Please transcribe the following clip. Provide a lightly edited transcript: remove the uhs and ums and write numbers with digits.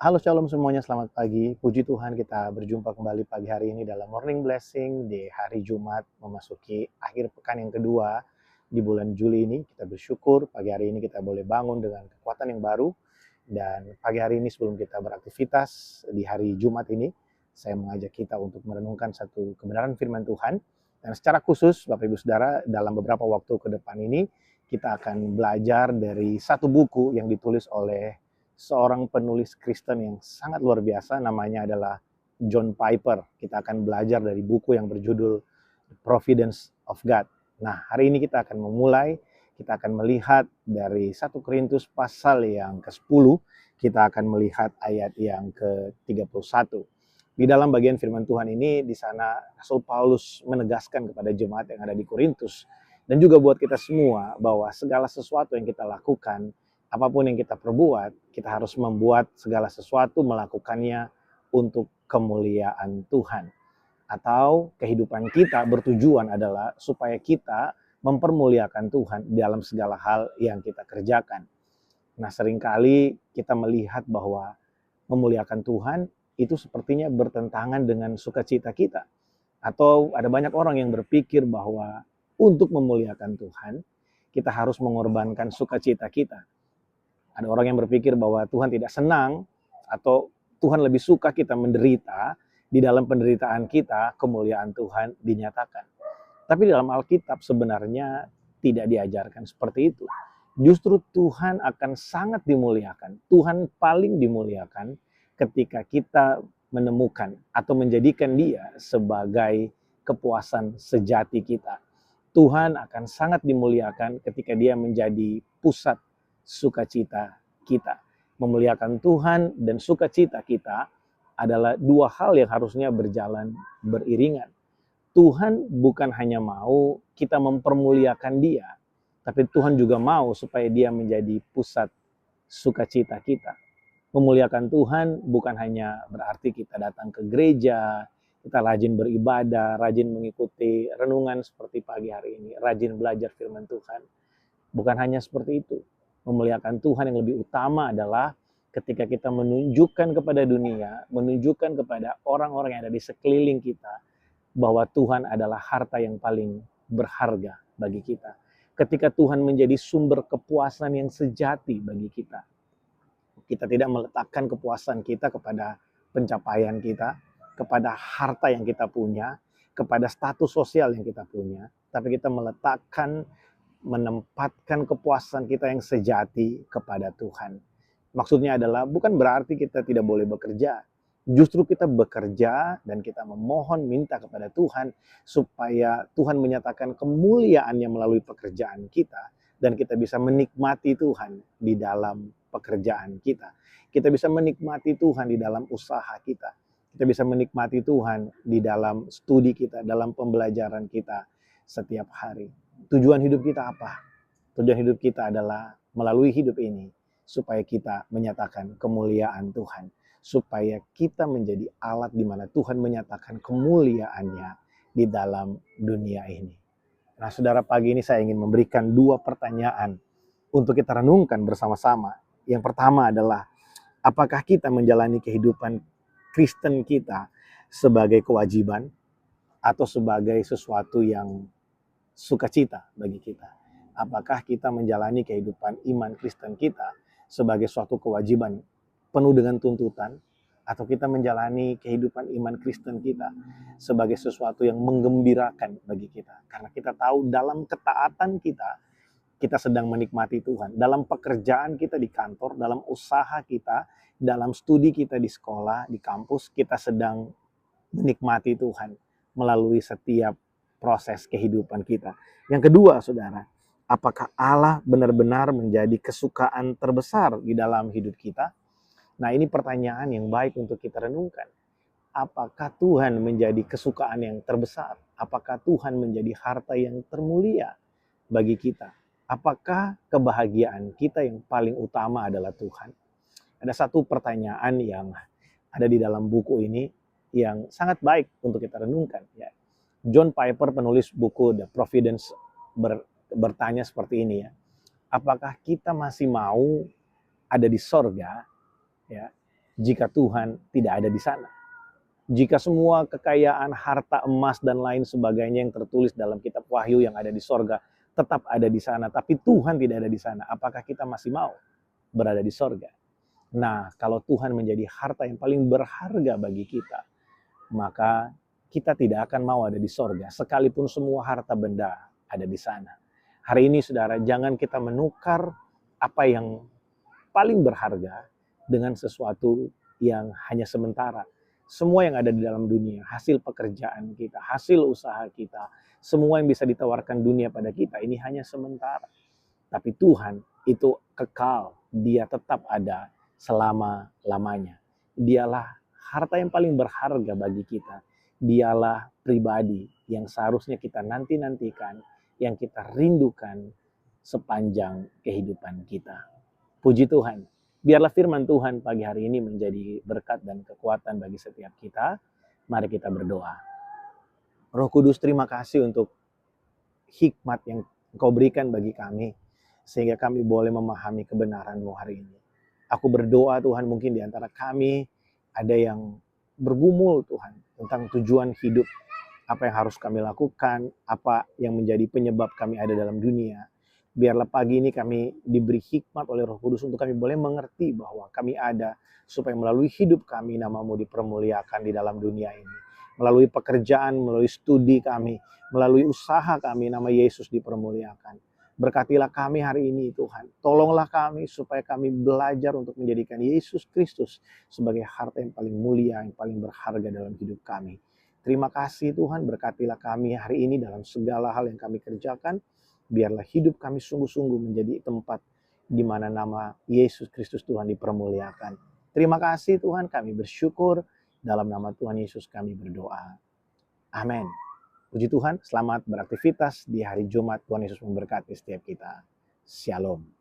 Halo Shalom semuanya, selamat pagi. Puji Tuhan kita berjumpa kembali pagi hari ini dalam Morning Blessing di hari Jumat memasuki akhir pekan yang kedua di bulan Juli ini. Kita bersyukur pagi hari ini kita boleh bangun dengan kekuatan yang baru. Dan pagi hari ini sebelum kita beraktivitas di hari Jumat ini, saya mengajak kita untuk merenungkan satu kebenaran firman Tuhan. Dan secara khusus Bapak Ibu Saudara, dalam beberapa waktu ke depan ini kita akan belajar dari satu buku yang ditulis oleh seorang penulis Kristen yang sangat luar biasa, namanya adalah John Piper. Kita akan belajar dari buku yang berjudul Providence of God. Nah, hari ini kita akan memulai, kita akan melihat dari 1 Korintus pasal yang ke-10, kita akan melihat ayat yang ke-31. Di dalam bagian firman Tuhan ini, di sana Rasul Paulus menegaskan kepada jemaat yang ada di Korintus, dan juga buat kita semua, bahwa segala sesuatu yang kita lakukan, apapun yang kita perbuat, kita harus membuat segala sesuatu melakukannya untuk kemuliaan Tuhan. Atau kehidupan kita bertujuan adalah supaya kita mempermuliakan Tuhan dalam segala hal yang kita kerjakan. Nah, seringkali kita melihat bahwa memuliakan Tuhan itu sepertinya bertentangan dengan sukacita kita. Atau ada banyak orang yang berpikir bahwa untuk memuliakan Tuhan, kita harus mengorbankan sukacita kita. Ada orang yang berpikir bahwa Tuhan tidak senang atau Tuhan lebih suka kita menderita, di dalam penderitaan kita kemuliaan Tuhan dinyatakan. Tapi dalam Alkitab sebenarnya tidak diajarkan seperti itu. Justru Tuhan akan sangat dimuliakan. Tuhan paling dimuliakan ketika kita menemukan atau menjadikan Dia sebagai kepuasan sejati kita. Tuhan akan sangat dimuliakan ketika Dia menjadi pusat sukacita kita. Memuliakan Tuhan dan sukacita kita adalah dua hal yang harusnya berjalan beriringan. Tuhan bukan hanya mau kita mempermuliakan Dia, tapi Tuhan juga mau supaya Dia menjadi pusat sukacita kita. Memuliakan Tuhan bukan hanya berarti kita datang ke gereja, kita rajin beribadah, rajin mengikuti renungan seperti pagi hari ini, rajin belajar firman Tuhan. Bukan hanya seperti itu. Memuliakan Tuhan yang lebih utama adalah ketika kita menunjukkan kepada dunia, menunjukkan kepada orang-orang yang ada di sekeliling kita, bahwa Tuhan adalah harta yang paling berharga bagi kita. Ketika Tuhan menjadi sumber kepuasan yang sejati bagi kita. Kita tidak meletakkan kepuasan kita kepada pencapaian kita, kepada harta yang kita punya, kepada status sosial yang kita punya, tapi kita menempatkan kepuasan kita yang sejati kepada Tuhan. Maksudnya adalah bukan berarti kita tidak boleh bekerja. Justru kita bekerja dan kita memohon minta kepada Tuhan supaya Tuhan menyatakan kemuliaannya melalui pekerjaan kita dan kita bisa menikmati Tuhan di dalam pekerjaan kita. Kita bisa menikmati Tuhan di dalam usaha kita. Kita bisa menikmati Tuhan di dalam studi kita, dalam pembelajaran kita setiap hari. Tujuan hidup kita apa? Tujuan hidup kita adalah melalui hidup ini supaya kita menyatakan kemuliaan Tuhan, supaya kita menjadi alat di mana Tuhan menyatakan kemuliaannya di dalam dunia ini. Nah, saudara, pagi ini saya ingin memberikan dua pertanyaan untuk kita renungkan bersama-sama. Yang pertama adalah, apakah kita menjalani kehidupan Kristen kita sebagai kewajiban atau sebagai sesuatu yang sukacita bagi kita? Apakah kita menjalani kehidupan iman Kristen kita sebagai suatu kewajiban penuh dengan tuntutan, atau kita menjalani kehidupan iman Kristen kita sebagai sesuatu yang menggembirakan bagi kita? Karena kita tahu dalam ketaatan kita sedang menikmati Tuhan. Dalam pekerjaan kita di kantor, dalam usaha kita, dalam studi kita di sekolah, di kampus, kita sedang menikmati Tuhan melalui setiap proses kehidupan kita. Yang kedua, saudara, apakah Allah benar-benar menjadi kesukaan terbesar di dalam hidup kita? Nah, ini pertanyaan yang baik untuk kita renungkan. Apakah Tuhan menjadi kesukaan yang terbesar? Apakah Tuhan menjadi harta yang termulia bagi kita? Apakah kebahagiaan kita yang paling utama adalah Tuhan? Ada satu pertanyaan yang ada di dalam buku ini yang sangat baik untuk kita renungkan. Ya. John Piper, penulis buku The Providence, bertanya seperti ini ya. Apakah kita masih mau ada di sorga, ya, jika Tuhan tidak ada di sana. Jika semua kekayaan, harta, emas, dan lain sebagainya yang tertulis dalam kitab Wahyu yang ada di sorga tetap ada di sana, tapi Tuhan tidak ada di sana, apakah kita masih mau berada di sorga? Nah, kalau Tuhan menjadi harta yang paling berharga bagi kita, maka kita tidak akan mau ada di sorga, sekalipun semua harta benda ada di sana. Hari ini, saudara, jangan kita menukar apa yang paling berharga dengan sesuatu yang hanya sementara. Semua yang ada di dalam dunia, hasil pekerjaan kita, hasil usaha kita, semua yang bisa ditawarkan dunia pada kita, ini hanya sementara. Tapi Tuhan itu kekal, Dia tetap ada selama-lamanya. Dialah harta yang paling berharga bagi kita. Dialah pribadi yang seharusnya kita nanti-nantikan, yang kita rindukan sepanjang kehidupan kita. Puji Tuhan. Biarlah firman Tuhan pagi hari ini menjadi berkat dan kekuatan bagi setiap kita. Mari kita berdoa. Roh Kudus, terima kasih untuk hikmat yang Engkau berikan bagi kami, sehingga kami boleh memahami kebenaran-Mu hari ini. Aku berdoa Tuhan, mungkin di antara kami ada yang bergumul Tuhan tentang tujuan hidup, apa yang harus kami lakukan, apa yang menjadi penyebab kami ada dalam dunia. Biarlah pagi ini kami diberi hikmat oleh Roh Kudus untuk kami boleh mengerti bahwa kami ada supaya melalui hidup kami nama-Mu dipermuliakan di dalam dunia ini. Melalui pekerjaan, melalui studi kami, melalui usaha kami, nama Yesus dipermuliakan. Berkatilah kami hari ini Tuhan. Tolonglah kami supaya kami belajar untuk menjadikan Yesus Kristus sebagai harta yang paling mulia, yang paling berharga dalam hidup kami. Terima kasih Tuhan, berkatilah kami hari ini dalam segala hal yang kami kerjakan. Biarlah hidup kami sungguh-sungguh menjadi tempat di mana nama Yesus Kristus Tuhan dipermuliakan. Terima kasih Tuhan, kami bersyukur. Dalam nama Tuhan Yesus kami berdoa. Amin. Puji Tuhan, selamat beraktivitas di hari Jumat. Tuhan Yesus memberkati setiap kita. Shalom.